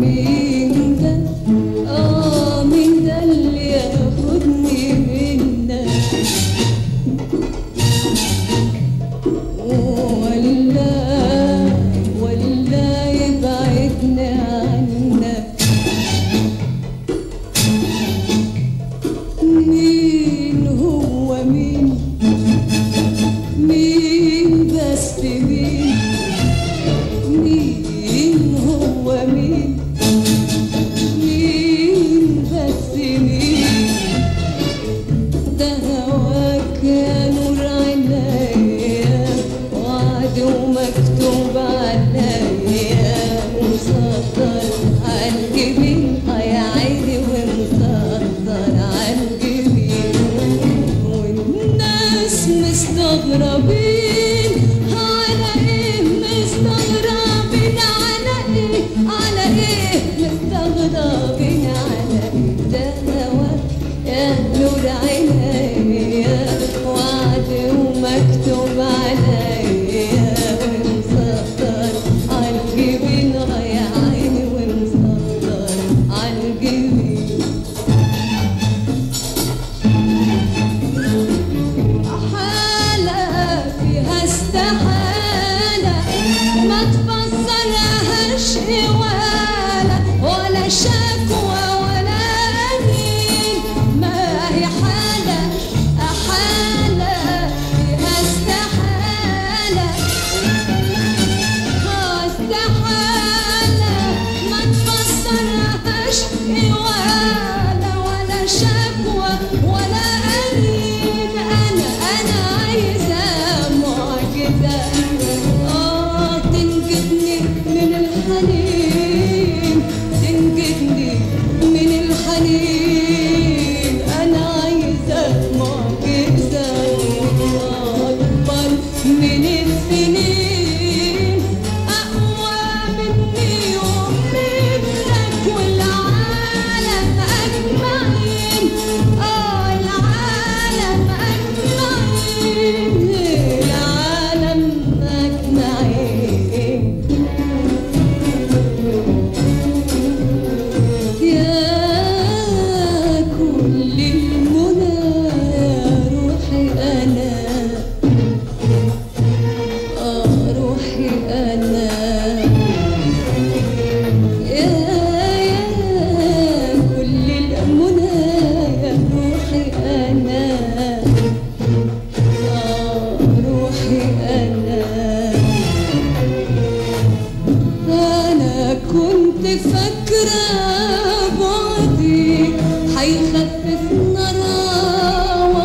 مين ده؟ مين ده اللي ياخدني منك؟ ولا يبعدني عنك؟ مين هو مين؟ مين بس مين؟ مين هو مين؟ مين بس مين؟ ده هواك يا نور عينيا، وعد ومكتوب عليا، مسطر عالجبين يا عيني، ومسطر عالجبين، والناس مستغربين على ايه؟ مستغربين على ايه؟ على ايه؟ مستغربين على ايه؟ ده هواك يا نور عينيا، وعد ومكتوب عليا، ومسطر عالجبين يا عيني، ومسطر عالجبين. حالة فيها استحالة ما تفسرهاش ولا شكوى ولا أنين، ما هي حالة فيها استحالة ما تفسرهاش ولا شكوى ولا أنين. أنا عايزة معجزة تنجدني من الحنين، تنجدني من الحنين. أنا عايزة معجزة أكبر من السنين، أقوى مني ومنك والعالم أجمعين. العالم أجمعين، العالم أجمعين. يا كل المنى يا روحي أنا، روحي أنا، يا كل المنى يا روحي أنا، روحي أنا. أنا كنت فاكرة بعدي هيخفف نراواتي،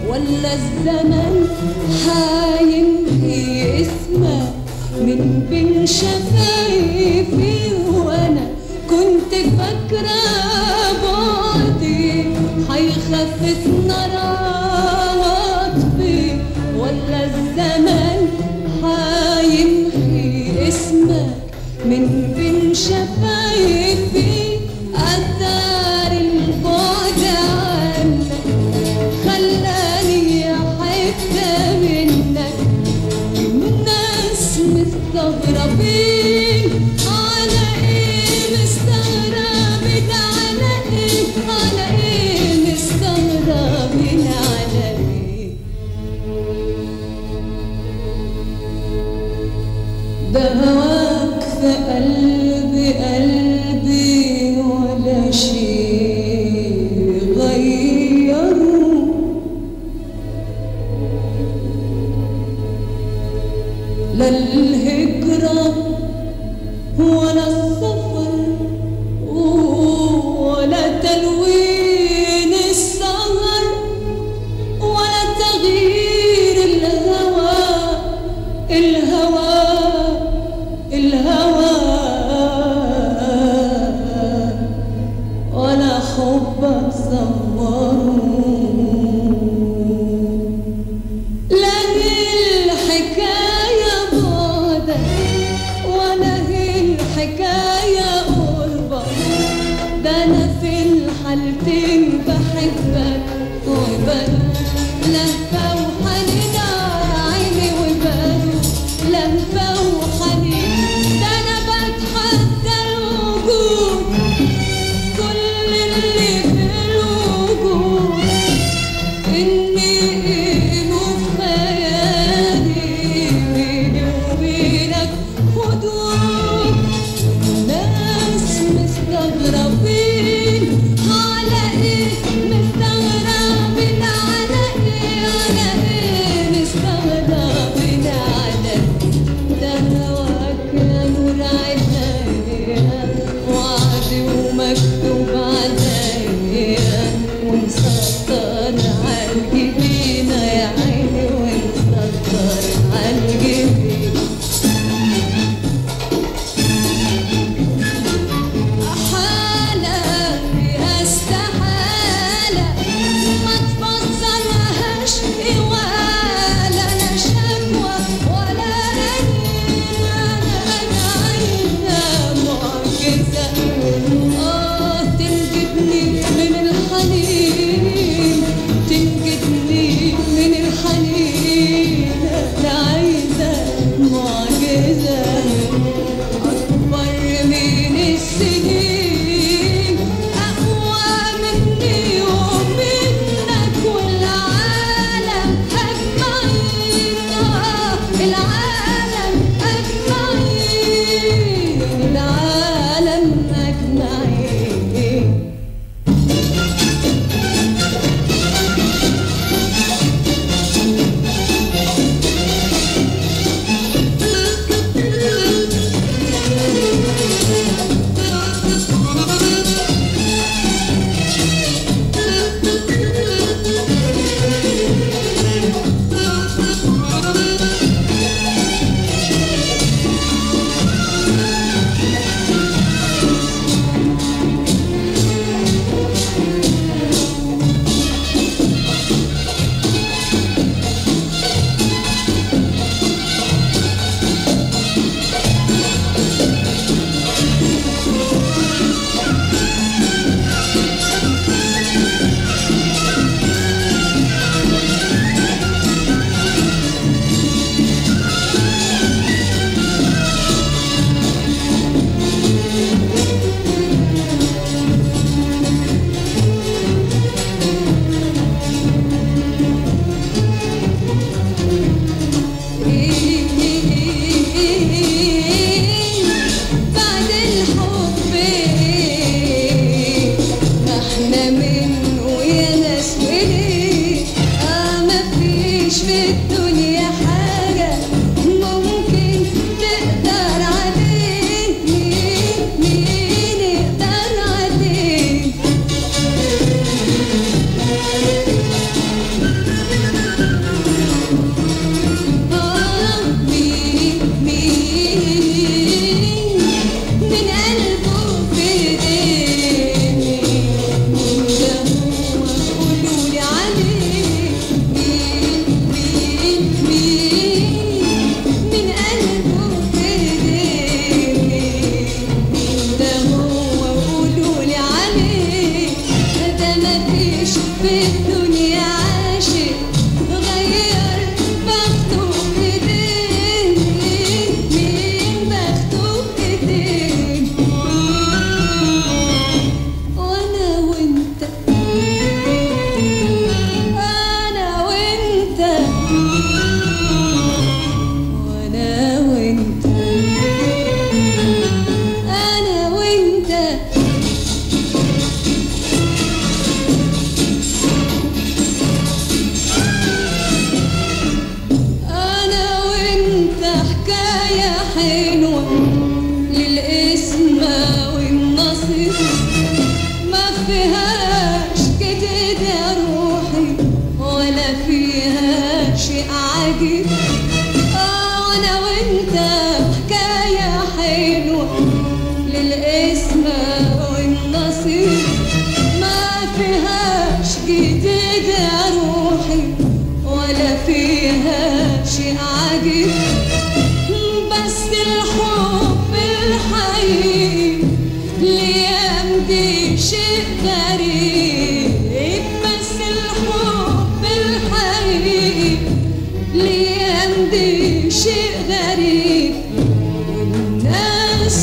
ولا الزمن هينهي اسمك من بين شفايفي. وأنا كنت فاكرة بعدي هيخفف نراواتي، ولا الزمن هينهي اسمك من بين شفايفي. أثار البعد عنك خلاني حتة منك، الناس مستغربين على ايه؟ مستغربين على ايه؟ على ايه؟ مستغربين على ايه؟ ده هواك في قلبي ولا شيء غيره، لا الهجرة ولا السفر ولا تلوين السهر ولا تغيير الهوى ولا حبك صوره. لا هي الحكاية بعدك ولا هي الحكاية قربك، ده أنا في الحالتين بحبك وبدوب لهفة وحنين على عيني وبدوب لهفة وحنين. ده أنا بتحضر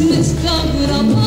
مستغربة